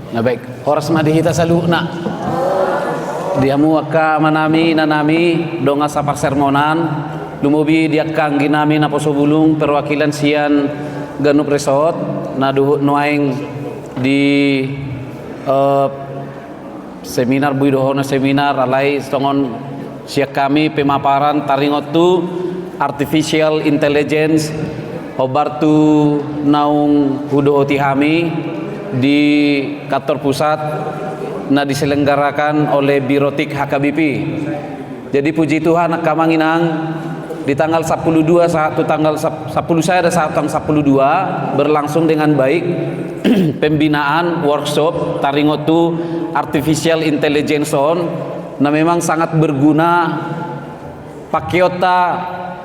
Nah baik, horas madihita saluna. Diamu akka manami nanami donga sapar sermonan lumubi diakang ginami na posobulung perwakilan sian Ganup Resort na duhut nuaing di seminar buidohona seminar alai stongon siak kami pemaparan taringot tu artificial intelligence hobartu naung hudohoti hami di kantor pusat na diselenggarakan oleh Birotik HKBP. Jadi puji Tuhan Kamanginang di tanggal 12 tanggal 10 saya ada saat tanggal 12 berlangsung dengan baik pembinaan workshop taringotu artificial intelligence on. Nah memang sangat berguna pakiota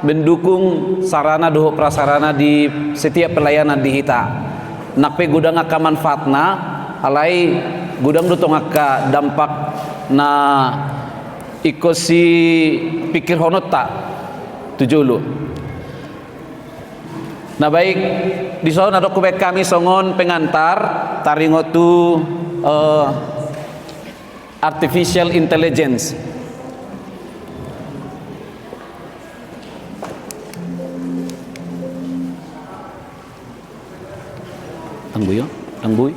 mendukung sarana doho prasarana di setiap pelayanan di hita. Nakpe gudang aka manfaatna alai gudang dutong aka dampak na ikosi pikir honot tak tujulu. Nah baik di sana ada kubek kami songon pengantar taringotu artificial intelligence. Tangguy yo, tangguy.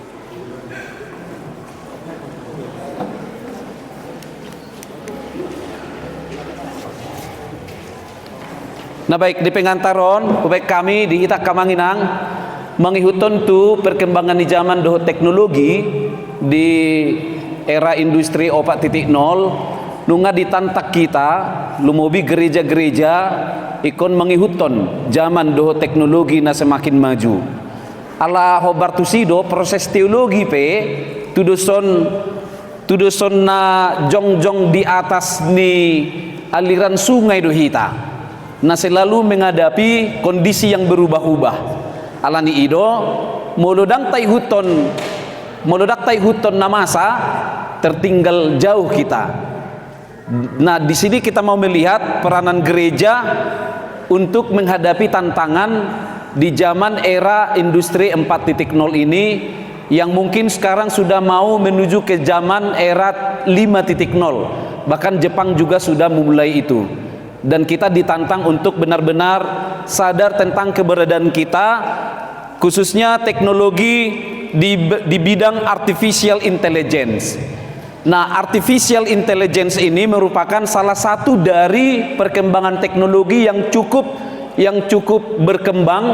Nah baik di pengantaron kubek kami di Ita Kamanginang mengihutun tu perkembangan di zaman doh teknologi di era industri 4.0 nunga ditantak kita lumubi gereja-gereja ikon mengihutun zaman doh teknologi na semakin maju. Ala hobar tusido proses teologi pe tuduson na jongjong di atas ni aliran sungai dohita na selalu menghadapi kondisi yang berubah-ubah. Alani ido molodak tai huton na masa tertinggal jauh kita. Nah di sini kita mau melihat peranan gereja untuk menghadapi tantangan di zaman era industri 4.0 ini yang mungkin sekarang sudah mau menuju ke zaman era 5.0. Bahkan Jepang juga sudah memulai itu. Dan kita ditantang untuk benar-benar sadar tentang keberadaan kita, khususnya teknologi di bidang artificial intelligence. Nah, artificial intelligence ini merupakan salah satu dari perkembangan teknologi yang cukup berkembang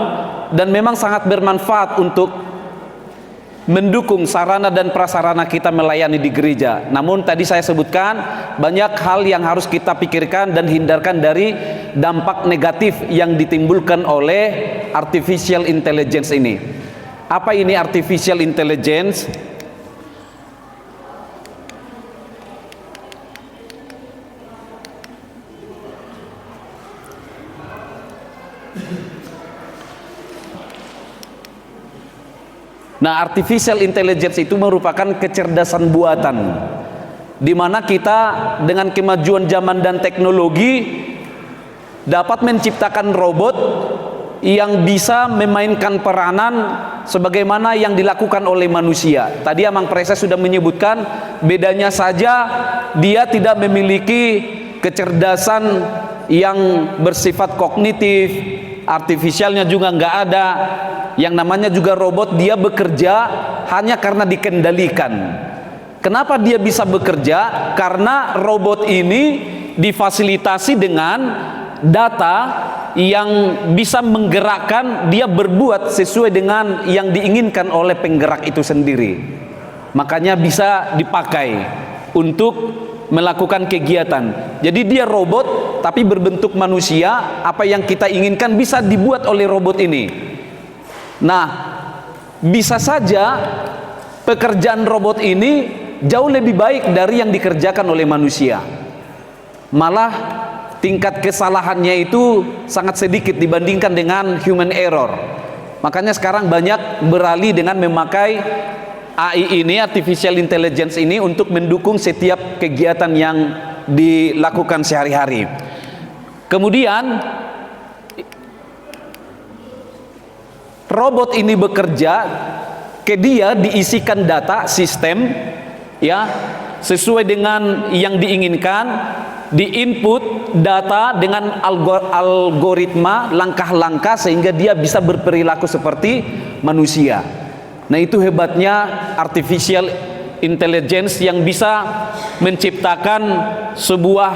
dan memang sangat bermanfaat untuk mendukung sarana dan prasarana kita melayani di gereja. Namun tadi saya sebutkan banyak hal yang harus kita pikirkan dan hindarkan dari dampak negatif yang ditimbulkan oleh artificial intelligence ini. Apa ini artificial intelligence? Nah, artificial intelligence itu merupakan kecerdasan buatan, di mana kita dengan kemajuan zaman dan teknologi dapat menciptakan robot yang bisa memainkan peranan sebagaimana yang dilakukan oleh manusia. Tadi Amang Presa sudah menyebutkan bedanya saja dia tidak memiliki kecerdasan yang bersifat kognitif, artifisialnya juga nggak ada. Yang namanya juga robot, dia bekerja hanya karena dikendalikan. Kenapa dia bisa bekerja? Karena robot ini difasilitasi dengan data yang bisa menggerakkan dia berbuat sesuai dengan yang diinginkan oleh penggerak itu sendiri. Makanya bisa dipakai untuk melakukan kegiatan. Jadi dia robot tapi berbentuk manusia. Apa yang kita inginkan bisa dibuat oleh robot ini. Nah, bisa saja pekerjaan robot ini jauh lebih baik dari yang dikerjakan oleh manusia. Malah tingkat kesalahannya itu sangat sedikit dibandingkan dengan human error. Makanya sekarang banyak beralih dengan memakai AI ini, artificial intelligence ini, untuk mendukung setiap kegiatan yang dilakukan sehari-hari. Kemudian robot ini bekerja ke dia diisikan data sistem, ya, sesuai dengan yang diinginkan, diinput data dengan algoritma langkah-langkah sehingga dia bisa berperilaku seperti manusia. Nah, itu hebatnya artificial intelligence yang bisa menciptakan sebuah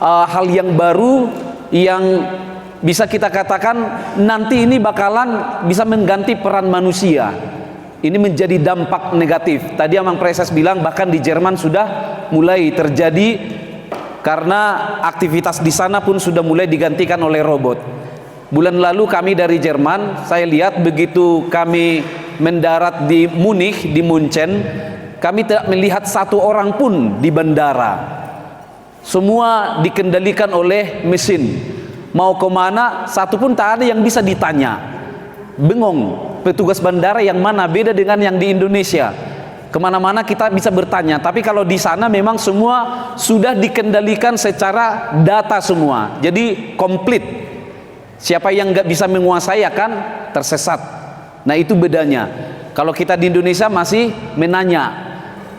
hal yang baru yang bisa kita katakan nanti ini bakalan bisa mengganti peran manusia. Ini menjadi dampak negatif. Tadi Amang Preses bilang bahkan di Jerman sudah mulai terjadi karena aktivitas di sana pun sudah mulai digantikan oleh robot. Bulan lalu kami dari Jerman, saya lihat begitu kami mendarat di Munich, di Munchen, kami tidak melihat satu orang pun di bandara. Semua dikendalikan oleh mesin. Mau kemana, satu pun tak ada yang bisa ditanya. Bengong petugas bandara yang mana, beda dengan yang di Indonesia. Kemana-mana kita bisa bertanya, tapi kalau di sana memang semua sudah dikendalikan secara data semua. Jadi komplit. Siapa yang nggak bisa menguasai akan tersesat. Nah, itu bedanya. Kalau kita di Indonesia masih menanya.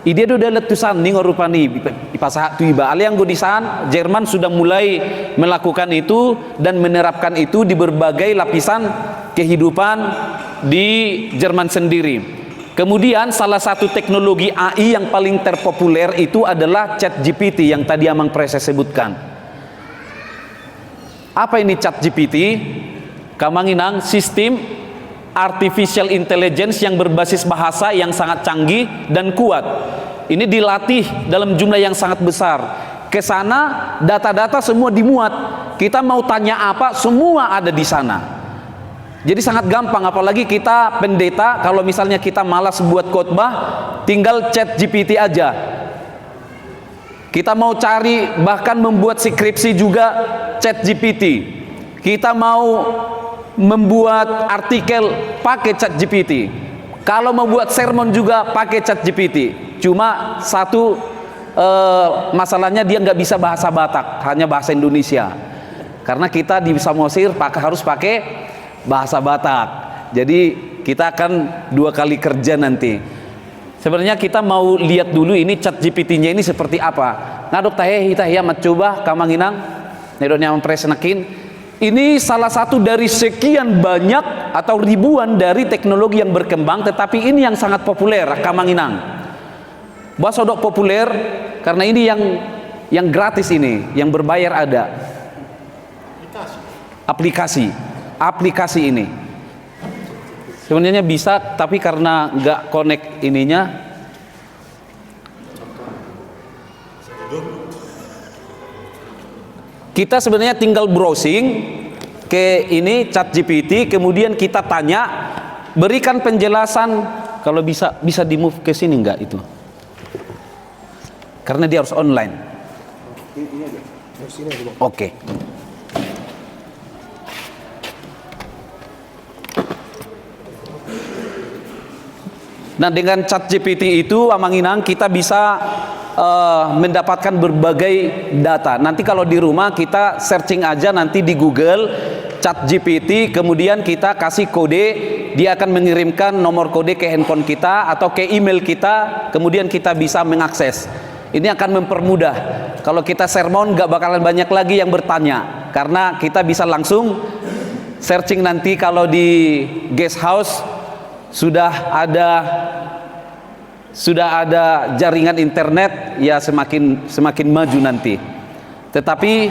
Ide udah letusan nih ngorupani ipasah tu iba. Aliang godisan Jerman sudah mulai melakukan itu dan menerapkan itu di berbagai lapisan kehidupan di Jerman sendiri. Kemudian salah satu teknologi AI yang paling terpopuler itu adalah ChatGPT yang tadi Amang Preses sebutkan. Apa ini ChatGPT? Kamanginang sistem artificial intelligence yang berbasis bahasa yang sangat canggih dan kuat. Ini dilatih dalam jumlah yang sangat besar. Ke sana data-data semua dimuat. Kita mau tanya apa, semua ada di sana. Jadi sangat gampang, apalagi kita pendeta, kalau misalnya kita malas buat khotbah, tinggal chat GPT aja. Kita mau cari bahkan membuat skripsi juga chat GPT. Kita mau membuat artikel pakai chat GPT. Kalau mau buat sermon juga pakai chat GPT. Cuma satu masalahnya dia nggak bisa bahasa Batak, hanya bahasa Indonesia. Karena kita di Samosir harus pakai bahasa Batak. Jadi kita akan 2 kali kerja nanti. Sebenarnya kita mau lihat dulu ini chat GPT-nya ini seperti apa. Ngadok tahe hita ya coba kamanginang nedonya mempresnakin. Ini salah satu dari sekian banyak atau ribuan dari teknologi yang berkembang, tetapi ini yang sangat populer kamanginang. Basodok populer karena ini yang gratis ini, yang berbayar ada. Aplikasi ini. Sebenarnya bisa, tapi karena nggak connect ininya. Kita sebenarnya tinggal browsing ke ini ChatGPT, kemudian kita tanya, berikan penjelasan. Kalau bisa di move ke sini nggak itu? Karena dia harus online. Oke. Nah, dengan ChatGPT itu Amanginang kita bisa mendapatkan berbagai data. Nanti kalau di rumah kita searching aja nanti di Google ChatGPT, kemudian kita kasih kode, dia akan mengirimkan nomor kode ke handphone kita atau ke email kita, kemudian kita bisa mengakses. Ini akan mempermudah. Kalau kita sermon nggak bakalan banyak lagi yang bertanya, karena kita bisa langsung searching nanti. Kalau di guest house sudah ada jaringan internet, ya semakin maju nanti. Tetapi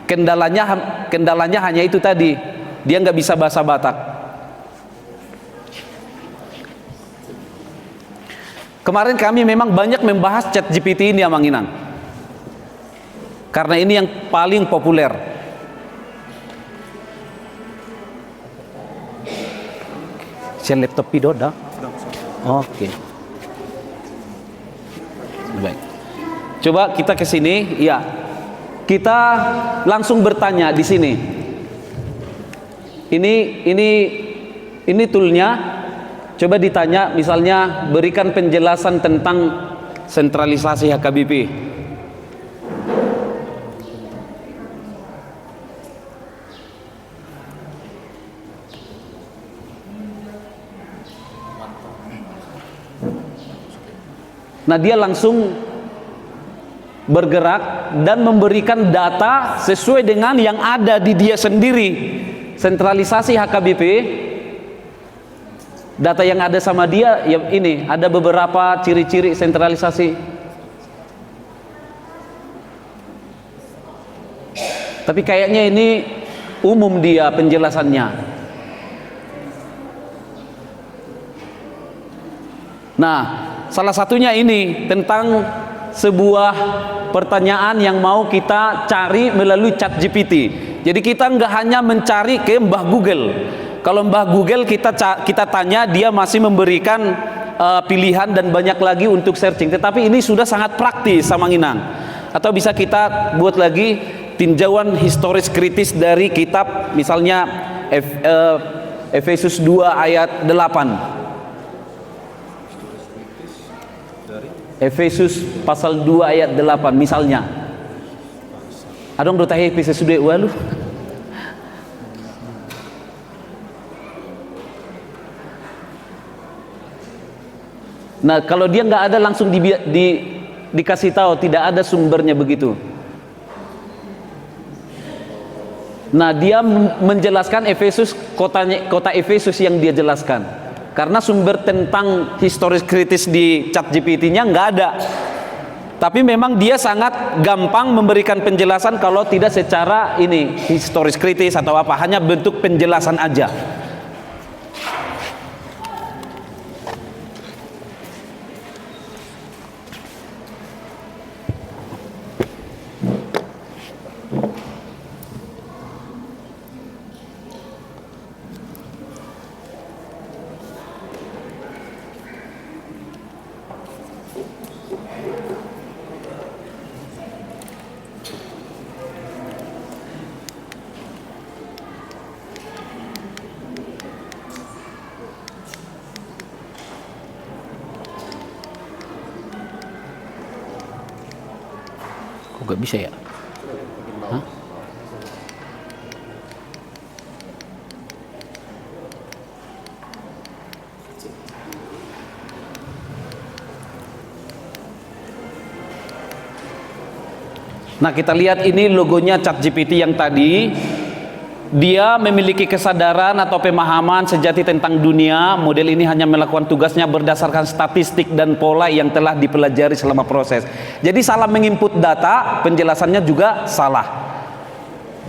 kendalanya hanya itu tadi, dia nggak bisa bahasa Batak. Kemarin kami memang banyak membahas ChatGPT ini Amanginang, karena ini yang paling populer. Saya laptop pidoda. Oke. Baik. Coba kita ke sini, ya. Kita langsung bertanya di sini. Ini toolnya. Coba ditanya, misalnya berikan penjelasan tentang sentralisasi HKBP. Nah, dia langsung bergerak dan memberikan data sesuai dengan yang ada di dia sendiri. Sentralisasi HKBP, data yang ada sama dia, ya ini ada beberapa ciri-ciri sentralisasi. Tapi kayaknya ini umum dia penjelasannya. Nah, salah satunya ini tentang sebuah pertanyaan yang mau kita cari melalui ChatGPT. Jadi kita nggak hanya mencari ke Mbah Google. Kalau Mbah Google kita tanya, dia masih memberikan pilihan dan banyak lagi untuk searching. Tetapi ini sudah sangat praktis sama Nginang. Atau bisa kita buat lagi tinjauan historis kritis dari kitab, misalnya Efesus 2 ayat 8. Efesus pasal 2 ayat 8 misalnya. Adong do tahe Efesus 2 walu. Nah, kalau dia nggak ada langsung dikasih tahu, tidak ada sumbernya begitu. Nah, dia menjelaskan Efesus, kota Efesus yang dia jelaskan. Karena sumber tentang historis kritis di ChatGPT-nya nggak ada. Tapi memang dia sangat gampang memberikan penjelasan kalau tidak secara ini historis kritis atau apa, hanya bentuk penjelasan aja. Gak bisa ya? Hah? Nah, kita lihat ini logonya ChatGPT yang tadi. Dia memiliki kesadaran atau pemahaman sejati tentang dunia. Model ini hanya melakukan tugasnya berdasarkan statistik dan pola yang telah dipelajari selama proses. Jadi salah menginput data, penjelasannya juga salah.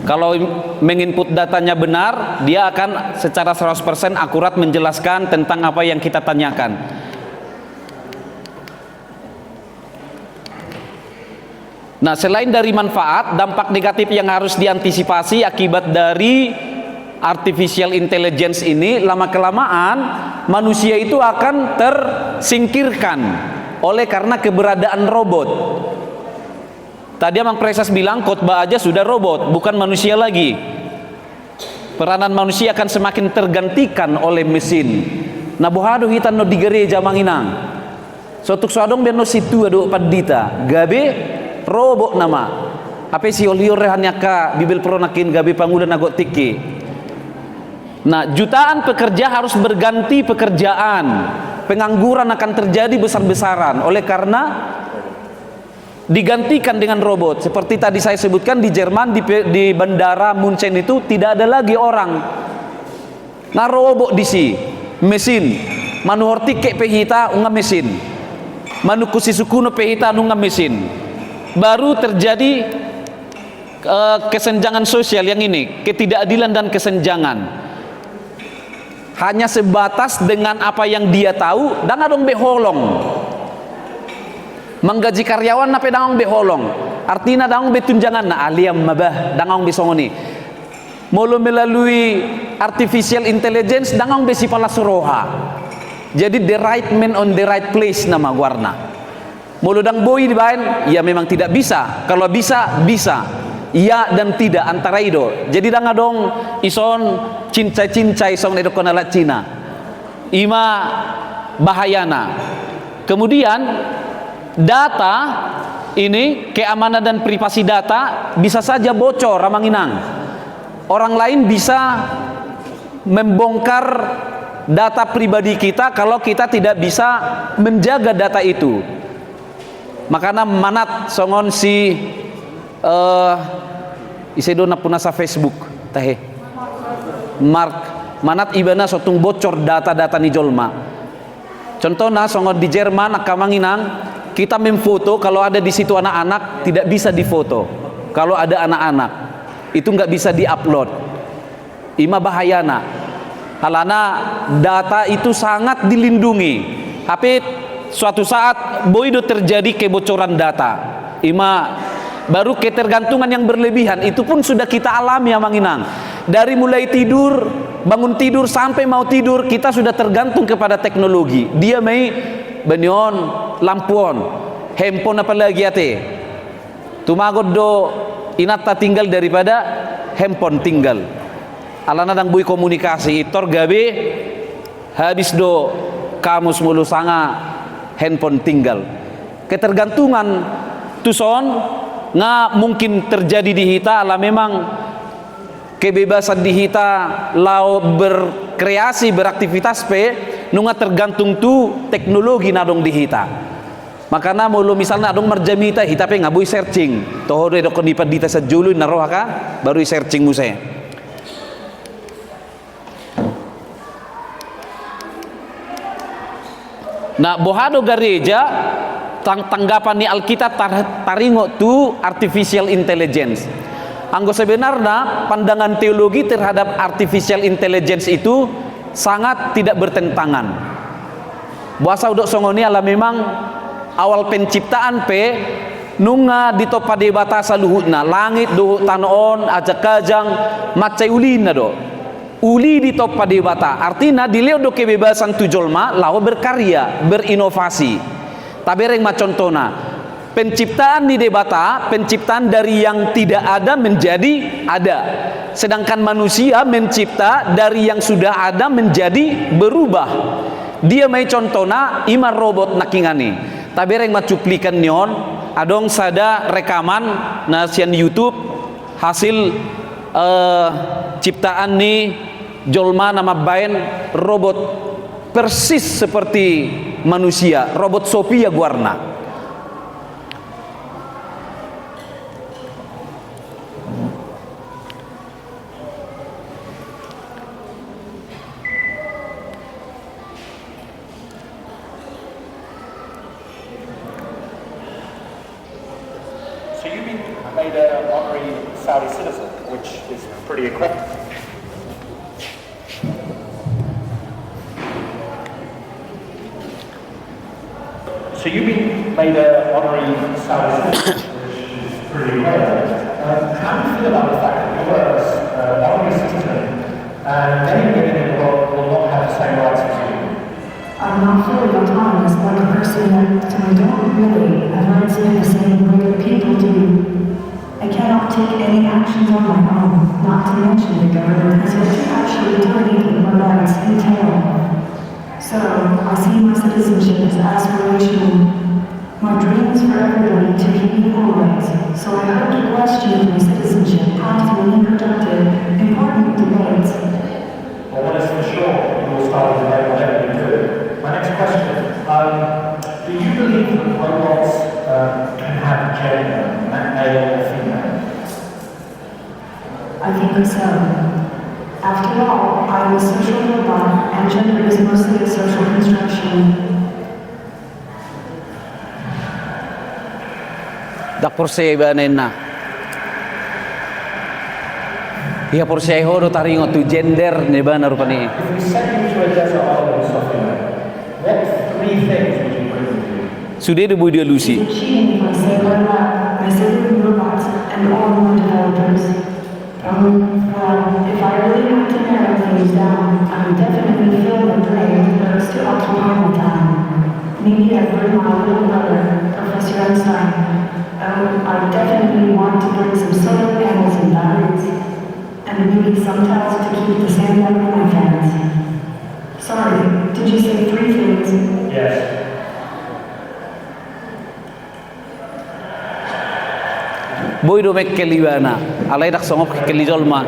Kalau menginput datanya benar, dia akan secara 100% akurat menjelaskan tentang apa yang kita tanyakan. Nah, selain dari manfaat, dampak negatif yang harus diantisipasi akibat dari artificial intelligence ini, lama-kelamaan manusia itu akan tersingkirkan oleh karena keberadaan robot. Tadi Mang Presas bilang khotbah aja sudah robot, bukan manusia lagi. Peranan manusia akan semakin tergantikan oleh mesin. Nah, bohado hitan no di gereja Manginang. Sotuk soadong beno situ ado padita. Gabe robot nama apa si olior rehannya ka bibil pronakin gabe pangudan agot tiki. Nah, jutaan pekerja harus berganti pekerjaan, pengangguran akan terjadi besar-besaran oleh karena digantikan dengan robot. Seperti tadi saya sebutkan di Jerman, di bandara Munchen itu tidak ada lagi orang, nah robot disi mesin manu hortike pehita unga mesin, manu kusisukuno pehita unga mesin. Baru terjadi kesenjangan sosial yang ini, ketidakadilan dan kesenjangan. Hanya sebatas dengan apa yang dia tahu, dan adong beholong. Menggaji karyawan nape dangong beholong. Artinya dangong betunjangan na aliam mabah dangong besongoni. Mulu melalui artificial intelligence dangong besipala suroha. Jadi the right man on the right place nama warna. Muludang boy dibain, ya memang tidak bisa. Kalau bisa, bisa. Iya dan tidak antara itu. Jadi dang adong ison cincai-cincai song edo konalat Cina. Ima bahayana. Kemudian data ini, keamanan dan privasi data bisa saja bocor Ramanginang. Orang lain bisa membongkar data pribadi kita kalau kita tidak bisa menjaga data itu. makana manat songon si isedo na puna sa Facebook tahe Mark manat ibana sotung bocor data-data ni jolma. Contohnya songon di Jerman akamanginang kita memfoto, kalau ada di situ anak-anak tidak bisa difoto. Kalau ada anak-anak itu nggak bisa diupload. Ima bahayana. Halana data itu sangat dilindungi. Tapi suatu saat boido terjadi kebocoran data. Ima baru ketergantungan yang berlebihan itu pun sudah kita alami ya Manginang. Dari mulai tidur, bangun tidur sampai mau tidur kita sudah tergantung kepada teknologi. Dia mai benion lampuon, handphone apa lagi ate. Tumagod do inata tinggal daripada handphone tinggal. Alana dang bui komunikasi itor gabe habis do kamus mulu sanga handphone tinggal. Ketergantungan tuson nga mungkin terjadi di hita ala memang kebebasan di hita lau berkreasi beraktivitas pe nunga tergantung tu teknologi nadong di hita. Makana mulu misalnya adong marjamita hita pe ngabui searching toho do kon dipadita sa julu narohaka baru searching muse. Nah bohado gereja tanggapan ni Alkitab taringo tu artificial intelligence. Anggo sebenarnya pandangan teologi terhadap artificial intelligence itu sangat tidak bertentangan. Bahasa udok songoni ala memang awal penciptaan pe nunga ditopa de batasa luhutna langit do tanoon aja kajang macai ulina do. Uli di topa di bata artinya dileo do kebebasan tujolma lawa berkarya berinovasi tabereng macontona penciptaan di debata penciptaan dari yang tidak ada menjadi ada, sedangkan manusia mencipta dari yang sudah ada menjadi berubah. Dia mai contona ima robot nakingani tabereng macuplikan nyon adong sada rekaman nasian YouTube hasil ciptaan nih jolma nama bain robot persis seperti manusia, robot Sophia Guarna. So you've been made an honorary Saudi citizen, which is pretty incredible. So you've been made an honorary Saudi citizen, which is pretty incredible. How do you feel about the fact that you're an honorary citizen and many women in the world will not have the same rights as you? I'm not fully autonomous like a person that I don't really have rights in the same way that people do. I cannot take any actions on my own, not to mention the government has yet to actually do anything my rights entail. So, I see my citizenship as aspirational. My dream is for everybody to be always. So I hope to question my citizenship painfully productive, important debates. Well, what is for sure, you will start with debate whatever you do. My next question, do you believe that robots can have gender, male or female? I think so. After all, I am a social robot, and gender is mostly a social construction. Dak porseba nenna. Ia porseho do taringo tu gender ne bana rupani. If we send you to a desert island in South Africa, what three things would you bring with you? Sudah debu dia Lucy. It's cheating if I say one lab, my citizen robots, and all my developers. Well, if I really have to narrow things down, I would definitely fill the brain, but still occupy my time. Maybe I'd bring my little brother, Professor Einstein. I would definitely want to bring some solar panels and batteries. And maybe some tiles to keep the sand out of my fans. Sorry, did you say three things? Yes. Boy do mek kelibana. Alay dak songop kelijolma.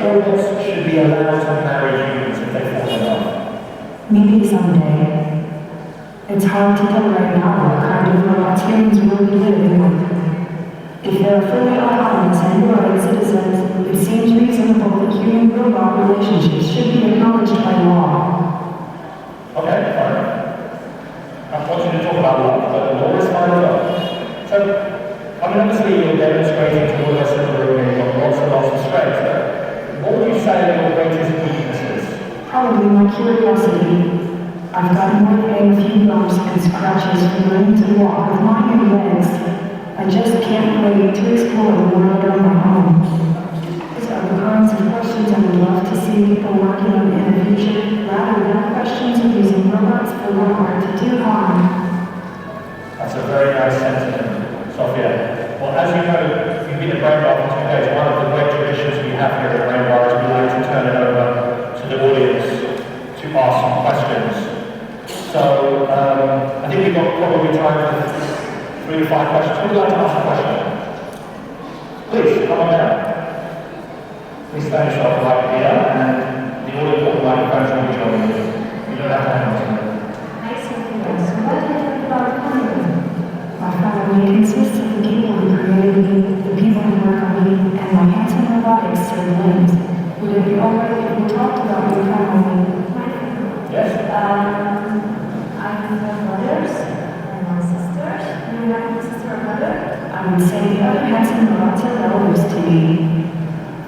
Robots should be allowed to marry Maybe someday. It's hard to tell right now what kind of robots humans will be living with. If they're fully autonomous and worthy citizens, it seems reasonable that human-robot relationships should be acknowledged by law. Okay, fine. I want you to talk about law, but law is fine as well. So, I mean, obviously you're demonstrating to all of us in the room and you've got lots of strengths, but what would you say are your greatest weaknesses? Probably my curiosity. I've gotten more than a few bumps and scratches from learning to walk with my new legs. I just can't wait to explore the world on my own. These are the kinds of questions I would love to see people working on in the future, rather than questions of using robots for war to do harm. That's a very nice sentiment, Sophia. Well, as you know, you've been a brain bar for 2 days. One of the great traditions we have here at the Brain Bar is we like to turn it over to the audience to ask some questions. So, I think we've got probably time for 3 to 5 questions. Would you like to ask a question? Please, come on down. Please stand yourself right here, and the audience will microphones will be joining you. You don't have to hang on to them. Hi, Sophia. So what do you think about family? My family consists of the people who created me, the people who work on me, and my handsome robotics siblings. Would it be alright if we talked about your family? Yes? I have brothers and my sisters. Do you have a sister or brother? I would say the other handsome robots are relatives to me.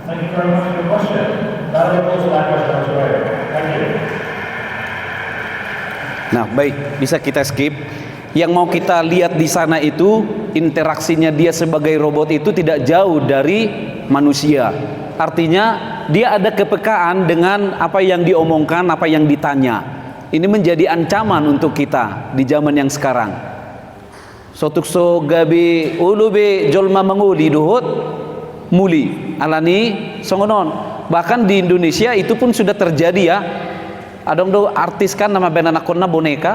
Thank you very much for your question. Now we close that question as well. Thank you. Nah, baik, bisa kita skip. Yang mau kita lihat di sana itu interaksinya dia sebagai robot itu tidak jauh dari manusia. Artinya dia ada kepekaan dengan apa yang diomongkan, apa yang ditanya. Ini menjadi ancaman untuk kita di zaman yang sekarang. Sotukso gabi ulube jolma mangudi duhut muli alani songonon. Bahkan di Indonesia itu pun sudah terjadi ya. Adong do artis kan nama benanakonna boneka.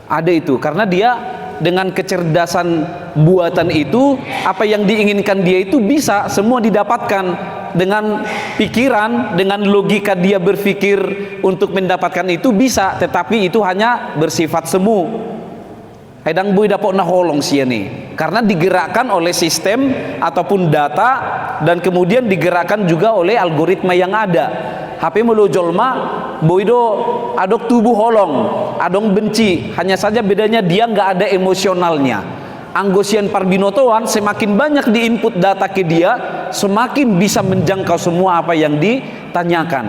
Ada itu karena dia dengan kecerdasan buatan itu apa yang diinginkan dia itu bisa semua didapatkan dengan pikiran, dengan logika dia berpikir untuk mendapatkan itu bisa, tetapi itu hanya bersifat semu. Hedang bui dapok na holong sia nih karena digerakkan oleh sistem ataupun data dan kemudian digerakkan juga oleh algoritma yang ada. HP mulu jolma boido adok tubuh holong, adong benci, hanya saja bedanya dia nggak ada emosionalnya. Anggosian Parbinotoan semakin banyak diinput data ke dia, semakin bisa menjangkau semua apa yang ditanyakan.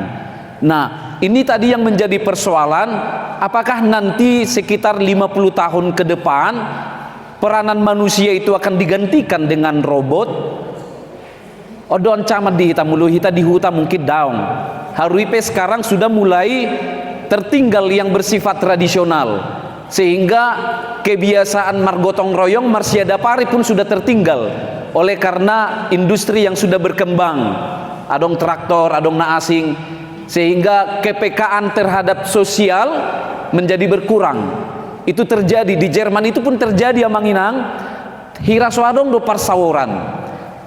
Nah, ini tadi yang menjadi persoalan, apakah nanti sekitar 50 tahun ke depan peranan manusia itu akan digantikan dengan robot? Odon camat di hita mulu hita di huta mungkin daun. Haruipe sekarang sudah mulai tertinggal yang bersifat tradisional, sehingga kebiasaan margotong royong marsiada pari pun sudah tertinggal oleh karena industri yang sudah berkembang, adong traktor, adong na asing, sehingga kepekaan terhadap sosial menjadi berkurang. Itu terjadi di Jerman, itu pun terjadi ya Manginang. Hiraswadong do parsawuran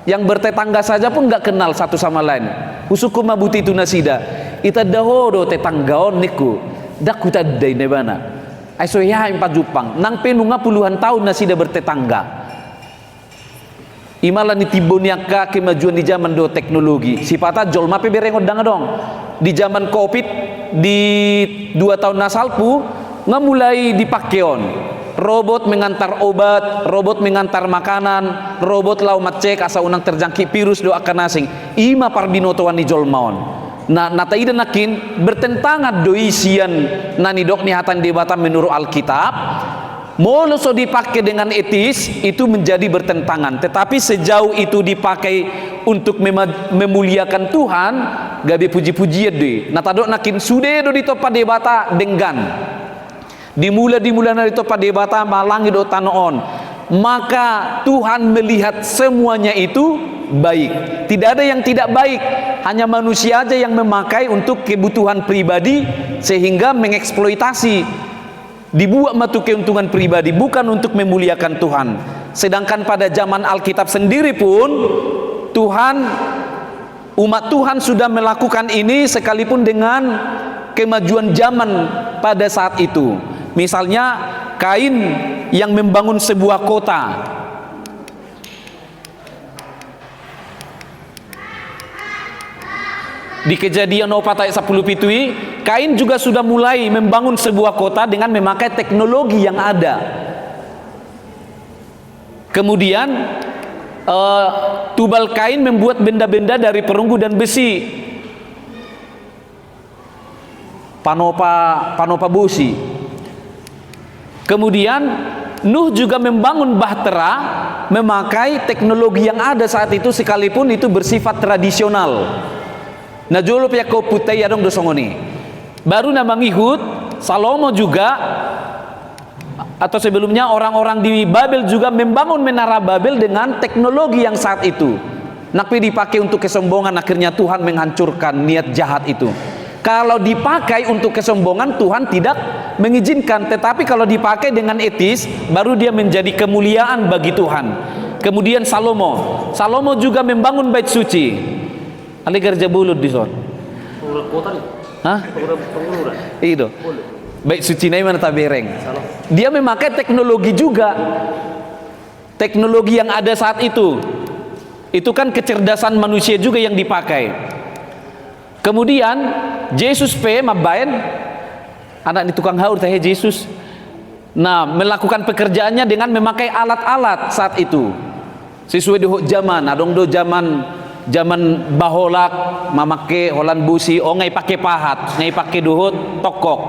yang bertetangga saja pun nggak kenal satu sama lain. Husuku mabuti itu nasida. Ita dahodo tetanggaon niku. Dak kuta dai nebana. Aiso ya empat Jepang. Nang penunga puluhan tahun nasida bertetangga. Imalan itiboniaka kemajuan di zaman do teknologi. Sipata jolma pe berengod dong. Di zaman Covid di 2 tahun nasalpu ngamulai dipakeon. Robot mengantar obat, robot mengantar makanan, robot lau macek asa unang terjangkit virus do akan asing. Ima Parbinotoan ni jolmaon. Nah, nata ida nakin bertentangan doisian nani dok ni hatan debatan menurut Alkitab. Molo so dipakai dengan etis itu menjadi bertentangan. Tetapi sejauh itu dipakai untuk memuliakan Tuhan, gabe puji-pujian deh. Nata dok nakin sude do ditopa debata denggan. Dimula dari topa debata malangi do tanoon, maka Tuhan melihat semuanya itu baik. Tidak ada yang tidak baik, hanya manusia aja yang memakai untuk kebutuhan pribadi sehingga mengeksploitasi, dibuat matu keuntungan pribadi, bukan untuk memuliakan Tuhan. Sedangkan pada zaman Alkitab sendiri pun umat Tuhan sudah melakukan ini sekalipun dengan kemajuan zaman pada saat itu. Misalnya Kain yang membangun sebuah kota. Di Kejadian 4 ayat 10 pitui, Kain juga sudah mulai membangun sebuah kota dengan memakai teknologi yang ada. Kemudian Tubal Kain membuat benda-benda dari perunggu dan besi, panopa busi. Kemudian Nuh juga membangun bahtera memakai teknologi yang ada saat itu, sekalipun itu bersifat tradisional. Nah jolo pia kau putai adong dosongoni. Baru nama ngihut Salomo juga, atau sebelumnya orang-orang di Babel juga membangun menara Babel dengan teknologi yang saat itu. Tapi dipakai untuk kesombongan, akhirnya Tuhan menghancurkan niat jahat itu. Kalau dipakai untuk kesombongan, Tuhan tidak mengizinkan. Tetapi kalau dipakai dengan etis, baru dia menjadi kemuliaan bagi Tuhan. Kemudian Salomo juga membangun bait suci. Ali kerja bulut di son. Hah? Itu. Bait suci nai mana tabereng. Dia memakai teknologi juga. Teknologi yang ada saat itu. Itu kan kecerdasan manusia juga yang dipakai. Kemudian Yesus mabain anak di tukang haur teh Yesus. Nah, melakukan pekerjaannya dengan memakai alat-alat saat itu. Sesuai dengan zaman, adong do zaman baholak mamake holan busi, ngai pakai pahat, ngai pakai duhut tokok.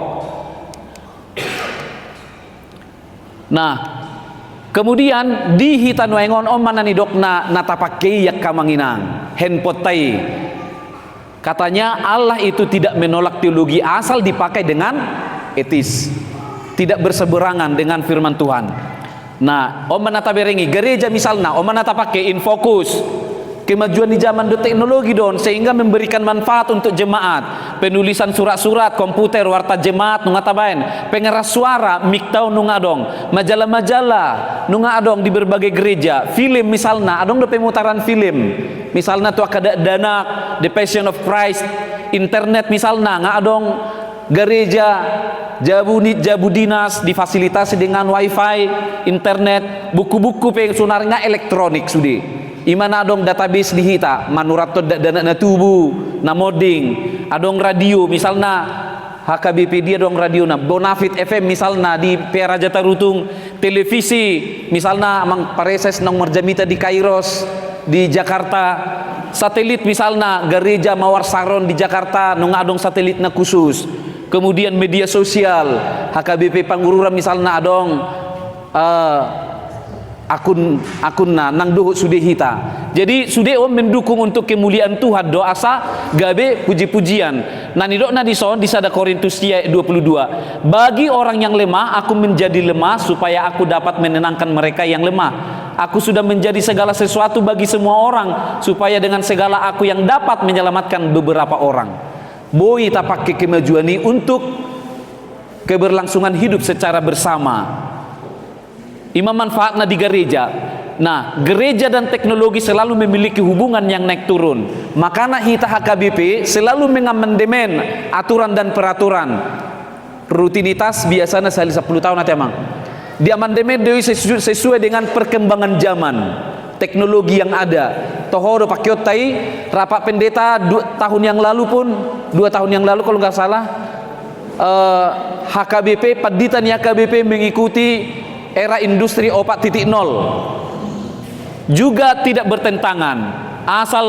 Nah, kemudian di hitan waingon manani dokna natapake yak kamanginang henpotai. Katanya Allah itu tidak menolak teologi asal dipakai dengan etis, tidak berseberangan dengan firman Tuhan. Nah, manata berengi gereja misalnya, manata pakai infokus kemajuan di zaman teknologi don, sehingga memberikan manfaat untuk jemaat. Penulisan surat-surat, komputer, warta jemaat nunga tabain, pengeras suara, miktau nunga dong, majalah-majalah nunga adong di berbagai gereja. Film misalnya, adong do pemutaran film. Misalnya tuh kada dana The Passion of Christ. Internet misalnya, nga adong gereja Jabu dinas difasilitasi dengan wifi, internet, buku-buku sunarnya elektronik sudi. Imana adong database di hita manurato dana na tubuh na moding, adong radio misalna HKBP dia dong radio na Bonafit FM misalna di Piara Jatarutung, televisi misalna mang pareses nong marjamita di Kairos di Jakarta, satelit misalna gereja Mawar Saron di Jakarta nong adong satelit na khusus. Kemudian media sosial HKBP Pangururan misalna adong akun nang duhut sudah hita. Jadi sudah mendukung untuk kemuliaan Tuhan, doa sa gabe puji-pujian. Nani dok nadi son di sada Korintus 22. Bagi orang yang lemah aku menjadi lemah supaya aku dapat menenangkan mereka yang lemah. Aku sudah menjadi segala sesuatu bagi semua orang supaya dengan segala aku yang dapat menyelamatkan beberapa orang. Boy tak pakai kemajuan ini untuk keberlangsungan hidup secara bersama. Imam manfaatnya di gereja. Nah, gereja dan teknologi selalu memiliki hubungan yang naik turun. Makanya kita HKBP selalu mengamandemen aturan dan peraturan. Rutinitas biasanya sekali 10 tahun nanti emang. Di amandemen sesuai dengan perkembangan zaman, teknologi yang ada. Tohoro pakyotai rapat pendeta 2 tahun yang lalu pun, 2 tahun yang lalu kalau nggak salah, HKBP paditan HKBP mengikuti era industri 4.0 juga tidak bertentangan, asal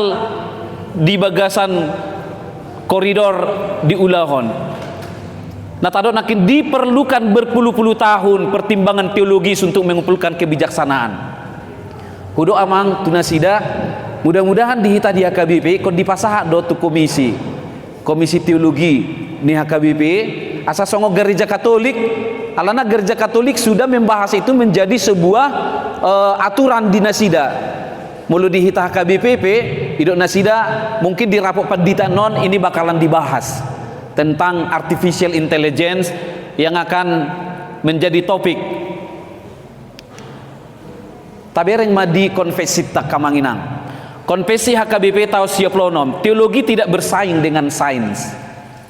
di bagasan koridor di Ulahon. Nah tado nakin diperlukan berpuluh-puluh tahun pertimbangan teologis untuk mengumpulkan kebijaksanaan. Hudo amang tunasida, mudah-mudahan dihita di HKBP kon dipasah dotu komisi teologi di HKBP asa songo gereja Katolik. Alana gereja Katolik sudah membahas itu menjadi sebuah aturan di Nasida. Mulu di hita HKBPP, idok Nasida mungkin di rapor pandita non ini bakalan dibahas tentang artificial intelligence yang akan menjadi topik. Tabereng madi konfesi tak kamanginang. Konfesi HKBP tahun 96, teologi tidak bersaing dengan sains.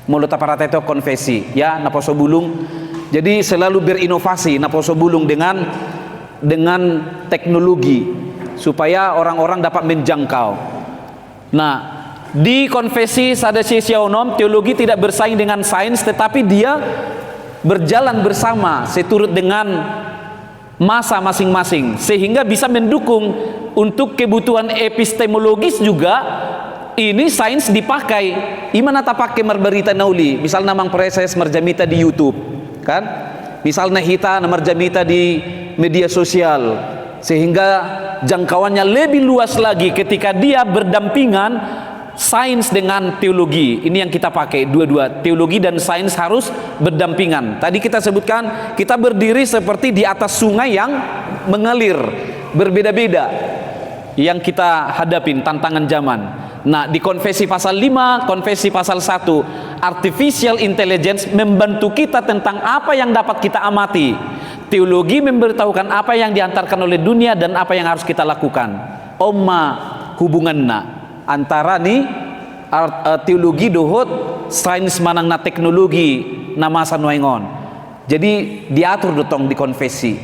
mulut aparat itu konversi ya naposo bulung. Jadi selalu berinovasi naposo bulung dengan teknologi supaya orang-orang dapat menjangkau. Nah, di konversi sadasi sionom teologi tidak bersaing dengan sains, tetapi dia berjalan bersama seturut dengan masa masing-masing sehingga bisa mendukung untuk kebutuhan epistemologis juga. Ini sains dipakai. Imana tak pakai merberita nauli. Misal namang proses merjamita di YouTube, kan? Misalnya hita merjamita di media sosial, sehingga jangkauannya lebih luas lagi ketika dia berdampingan sains dengan teologi. Ini yang kita pakai dua-dua. Teologi dan sains harus berdampingan. Tadi kita sebutkan kita berdiri seperti di atas sungai yang mengalir, berbeda-beda yang kita hadapin tantangan zaman. Nah, di konversi pasal 5, konversi pasal 1, artificial intelligence membantu kita tentang apa yang dapat kita amati. Teologi memberitahukan apa yang diantarkan oleh dunia dan apa yang harus kita lakukan. Oma hubunganna antara nih teologi dohot sains manang na teknologi nama sanuengon. Jadi diatur dotong di konversi.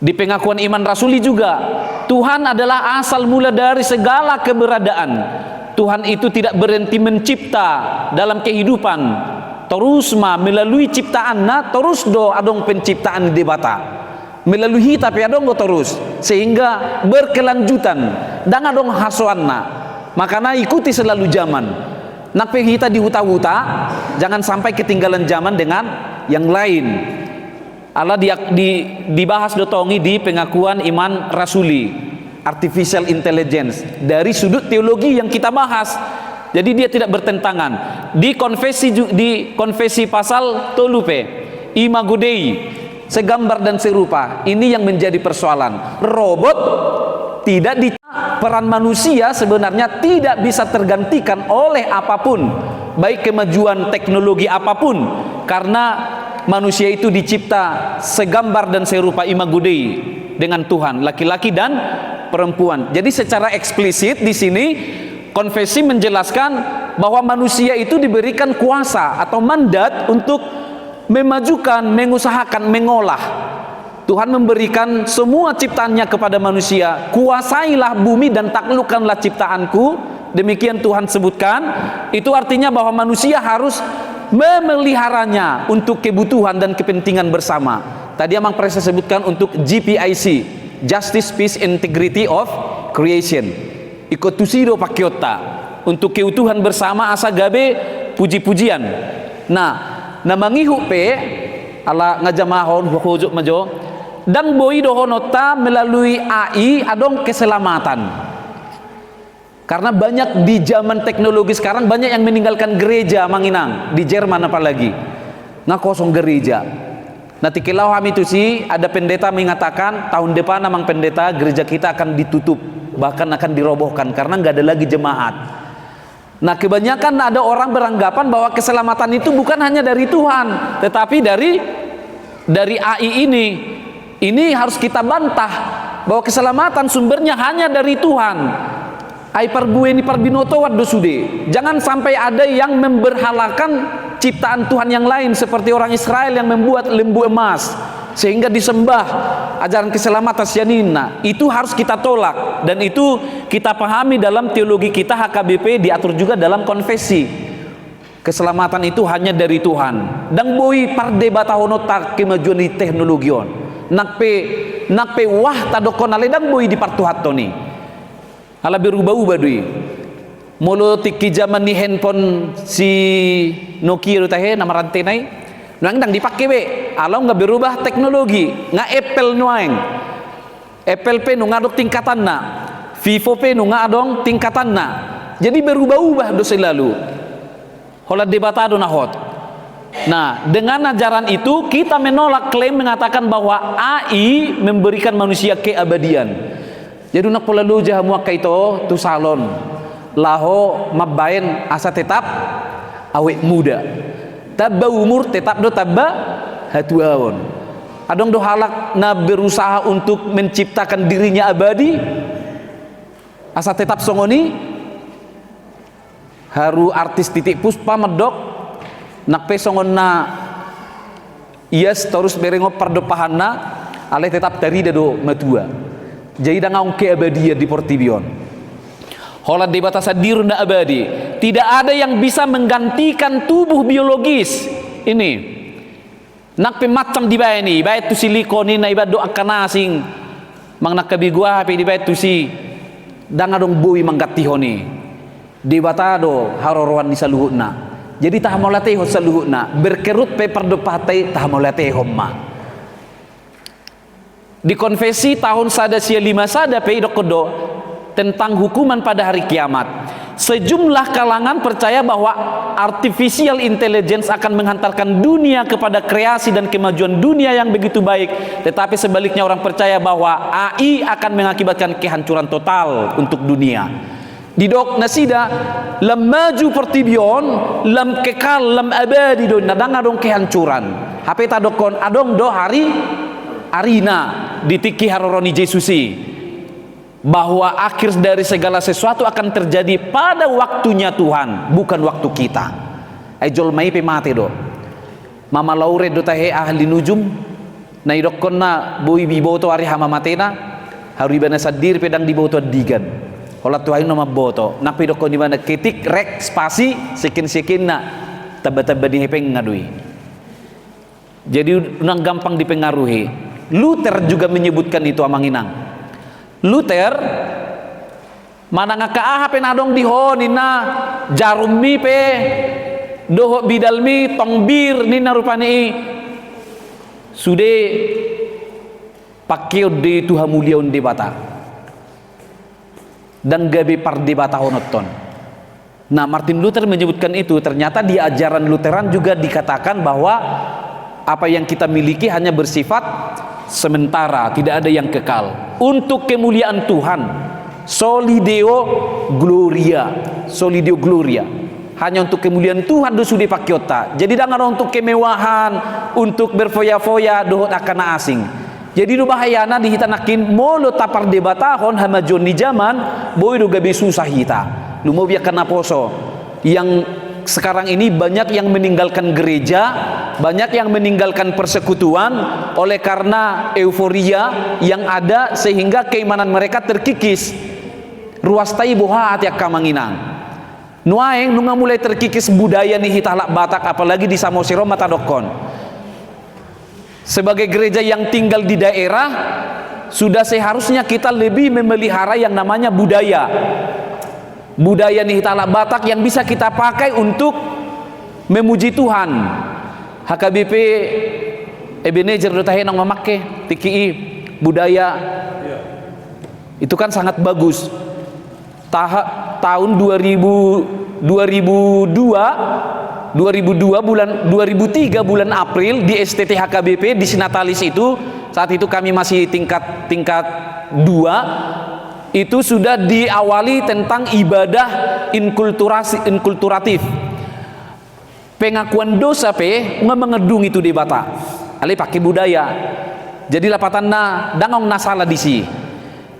Di pengakuan iman rasuli juga, Tuhan adalah asal mula dari segala keberadaan. Tuhan itu tidak berhenti mencipta dalam kehidupan. Terus melalui ciptaan terus adong penciptaan di bata. Melalui tapi adong terus sehingga berkelanjutan dan adong hasuanna. Makanya ikuti selalu zaman. Nak kita di huta-huta, jangan sampai ketinggalan zaman dengan yang lain. Allah dibahas dotongi di pengakuan iman rasuli, artificial intelligence dari sudut teologi yang kita bahas. Jadi dia tidak bertentangan. Di konversi pasal tolupe imagudei, segambar dan serupa. Ini yang menjadi persoalan. Robot tidak peran manusia sebenarnya tidak bisa tergantikan oleh apapun, baik kemajuan teknologi apapun, karena manusia itu dicipta segambar dan serupa imagudei dengan Tuhan, laki-laki dan perempuan. Jadi secara eksplisit di sini konversi menjelaskan bahwa manusia itu diberikan kuasa atau mandat untuk memajukan, mengusahakan, mengolah. Tuhan memberikan semua ciptaannya kepada manusia. Kuasailah bumi dan taklukkanlah ciptaanku. Demikian Tuhan sebutkan. Itu artinya bahwa manusia harus memeliharanya untuk kebutuhan dan kepentingan bersama. Tadi Amang Presa sebutkan untuk GPIC, Justice, Peace, Integrity of Creation. Ikotusido pakiota, untuk keutuhan bersama asa gabe puji-pujian. Nah, namangihu pe ala ngajamahon hujuk majo dan boi dohonota melalui AI adong keselamatan. Karena banyak di zaman teknologi sekarang banyak yang meninggalkan gereja manginang di Jerman apalagi nggak kosong gereja. Nanti kilau kami itu sih ada pendeta mengatakan tahun depan namang pendeta gereja kita akan ditutup bahkan akan dirobohkan karena nggak ada lagi jemaat. Nah kebanyakan ada orang beranggapan bahwa keselamatan itu bukan hanya dari Tuhan tetapi dari AI ini. Ini harus kita bantah bahwa keselamatan sumbernya hanya dari Tuhan. Ai perbueni parbinoto waddo sude. Jangan sampai ada yang memberhalakan ciptaan Tuhan yang lain seperti orang Israel yang membuat lembu emas sehingga disembah ajaran keselamatan sianina. Itu harus kita tolak dan itu kita pahami dalam teologi kita HKBP diatur juga dalam konfesi. Keselamatan itu hanya dari Tuhan. Dan boi pardebatahono tak kemajuan di teknologion. Nakpe wah tadokon aledang boi di partuhatoni. Ala berubah-ubah dui. Mulu tiki zaman ni handphone si Nokia itu tahe nama rantai nai. Nang dipakai be. Alau nggak berubah teknologi. Nggak Apple nuaeng. Apple pe nu ngadok tingkatan na. Vivo pe nu ngadong tingkatan na. Jadi berubah-ubah do selalu. Hola debatado nahot. Nah, dengan ajaran itu kita menolak klaim mengatakan bahwa AI memberikan manusia keabadian. Jadi nak pola lu jah muak kaito tu salon laho mabain asa tetap awet muda tabba umur tetap do tabba hatuaon adong do halak na berusaha untuk menciptakan dirinya abadi asa tetap songoni haru artis titik puspa medok nak pesongon na terus berengop perdopahana ale tetap dari do matua jadi dangaung keabadian di Portibion holat di batas dirunda abadi tidak ada yang bisa menggantikan tubuh biologis ini nak pemacam di bawah ini baik tu silikon ini ibarat do akan asing mang nak kabigua hape di baik tu si dangadong bui manggatihoni di batado harorwan di saluhutna jadi tahamolate ho saluhutna berkerut pe perdepatai tahamolate homma di konfesi tahun sada sia 5 sada pe dokodo tentang hukuman pada hari kiamat sejumlah kalangan percaya bahwa artificial intelligence akan menghantarkan dunia kepada kreasi dan kemajuan dunia yang begitu baik tetapi sebaliknya orang percaya bahwa AI akan mengakibatkan kehancuran total untuk dunia di dok nasida lam maju Portibion lam kekal lam abadi do nadang adong kehancuran hape tadokon adong do hari arina ditiki haroroni Jesusi bahwa akhir dari segala sesuatu akan terjadi pada waktunya Tuhan bukan waktu kita ejol mai pe mate do mama laure do tahe ahli nujum na idokon na boi biboto ari hama matena haru ibana sadir pedang diboto digan holat Tuhan nama boto napi dokon di mana ketik rek spasi sekin na taba-taba di hepeng ngadui jadi unang gampang dipengaruhi Luther juga menyebutkan itu amanginang Luther mana ngakaaha penadong dihon nina jarum mi pe doho bidal mi tong bir nina rupani sude pakio de Tuhan mulia unde bata dan gabe pardebata honoton. Nah, Martin Luther menyebutkan itu. Ternyata di ajaran Lutheran juga dikatakan bahwa apa yang kita miliki hanya bersifat sementara, tidak ada yang kekal. Untuk kemuliaan Tuhan, solideo gloria, solideo gloria. Hanya untuk kemuliaan Tuhan dosu dipakiota. Jadi jangan untuk kemewahan, untuk berfoya-foya dohot akan asing. Jadi nu bahayana dihitanakin molo tapar debatahon hamajon di zaman boy do gabe susah hita. Lu mau biar kena poso. Yang sekarang ini banyak yang meninggalkan gereja, banyak yang meninggalkan persekutuan oleh karena euforia yang ada sehingga keimanan mereka terkikis. Ruas tai boha ati kamanginang. Nuaeng nu mulai terkikis budaya nih hitalak Batak apalagi di Samosir mata dokon. Sebagai gereja yang tinggal di daerah sudah seharusnya kita lebih memelihara yang namanya budaya nih talak Batak yang bisa kita pakai untuk memuji Tuhan. HKBP Ebenezer dotahe nang memakai TKI budaya itu kan sangat bagus. Tahun 2002 2003 bulan April di STT HKBP di Sinatalis itu saat itu kami masih tingkat 2 itu sudah diawali tentang ibadah inkulturatif pengakuan dosa mengedung itu di bata ali pakai budaya jadi lapatanna dangong nasala disi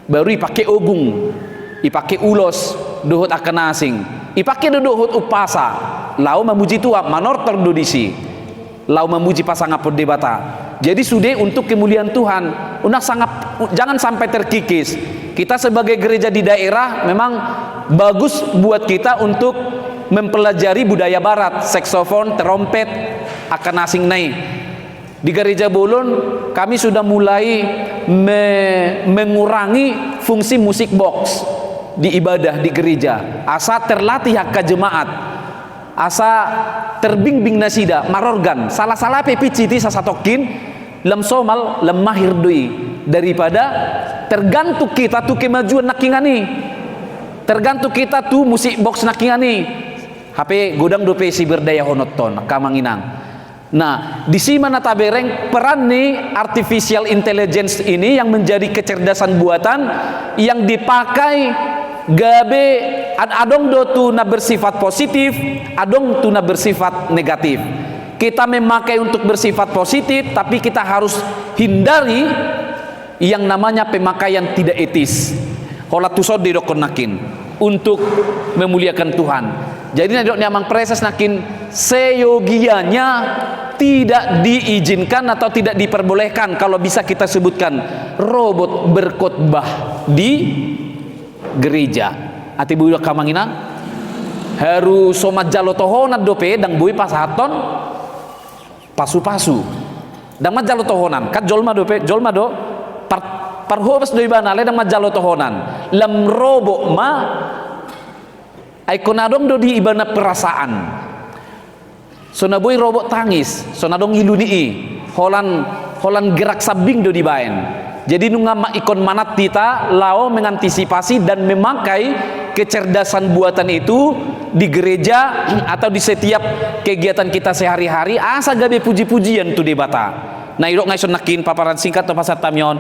baru ipakai ogung ipakai ulos dohot akan asing ipakai dohot upasa lau memuji Tuhan manor terdodisi lau memuji pasangan perdebata jadi sudah untuk kemuliaan Tuhan jangan sampai terkikis kita sebagai gereja di daerah memang bagus buat kita untuk mempelajari budaya barat saksofon, trompet akan asing naik di gereja Bolon kami sudah mulai mengurangi fungsi musik box di ibadah di gereja asa terlatih hak jemaat asa terbimbing nasida marorgan salah-salah pepiciti sasatokin lem somal lem mahir dui daripada tergantung kita tuh kemajuan nakingani tergantung kita tuh musik box nakingani HP godang dope si berdaya honoton kamanginang. Nah di sini mana tabereng peran nih artificial intelligence ini yang menjadi kecerdasan buatan yang dipakai gabe adong do tuna bersifat positif adong tuna bersifat negatif. Kita memakai untuk bersifat positif tapi kita harus hindari yang namanya pemakaian tidak etis. Holat tusod didokonakin untuk memuliakan Tuhan. Jadi nadok nyamang preses nakin seyogianya tidak diizinkan atau tidak diperbolehkan, kalau bisa kita sebutkan, robot berkhotbah di gereja. Ati budak kamangina haru somat jalo tohonan dope dang bui pasaton pasu-pasu. Dang majalo tohonan kat jolma dope jolma do parhobas doi banale dang majalo tohonan lam robo ma ay konadong do di ibana perasaan. Sonaboy robot tangis, sonadong iluni holan gerak sabing do di baen. Jadi nungama ikon manat kita lao mengantisipasi dan memakai kecerdasan buatan itu di gereja atau di setiap kegiatan kita sehari-hari. Asa gabe puji-pujian tu debata. Nah irok ngaison nakin paparan singkat atau pasar tamion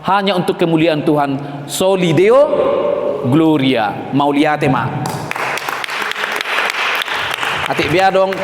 hanya untuk kemuliaan Tuhan. Soli Deo Gloria. Mauliate ma. Atik biar dong.